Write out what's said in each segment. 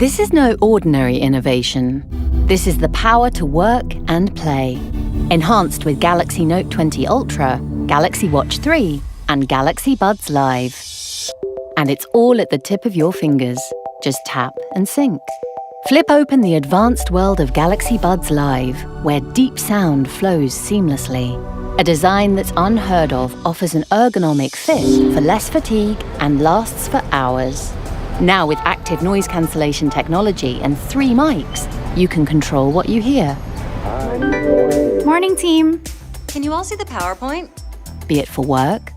This is no ordinary innovation. This is the power to work and play. Enhanced with Galaxy Note 20 Ultra, Galaxy Watch 3, and Galaxy Buds Live. And it's all at the tip of your fingers. Just tap and sync. Flip open the advanced world of Galaxy Buds Live, where deep sound flows seamlessly. A design that's unheard of offers an ergonomic fit for less fatigue and lasts for hours. Now with active noise cancellation technology and 3 mics, you can control what you hear. Morning, team. Can you all see the PowerPoint? Be it for work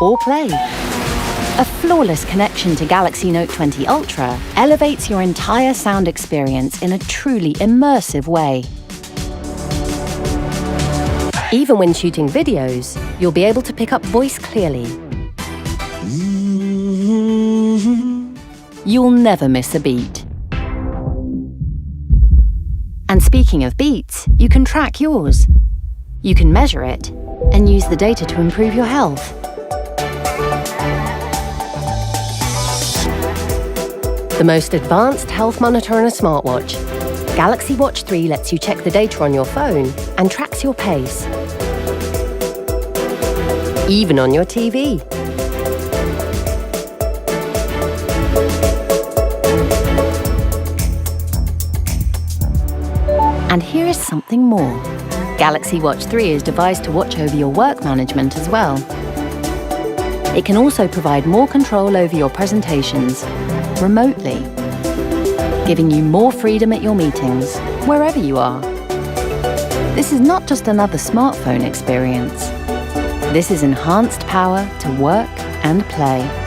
or play. A flawless connection to Galaxy Note 20 Ultra elevates your entire sound experience in a truly immersive way. Even when shooting videos, you'll be able to pick up voice clearly. You'll never miss a beat. And speaking of beats, you can track yours. You can measure it and use the data to improve your health. The most advanced health monitor on a smartwatch, Galaxy Watch 3 lets you check the data on your phone and tracks your pace. Even on your TV. And here is something more. Galaxy Watch 3 is devised to watch over your work management as well. It can also provide more control over your presentations remotely, giving you more freedom at your meetings, wherever you are. This is not just another smartphone experience. This is enhanced power to work and play.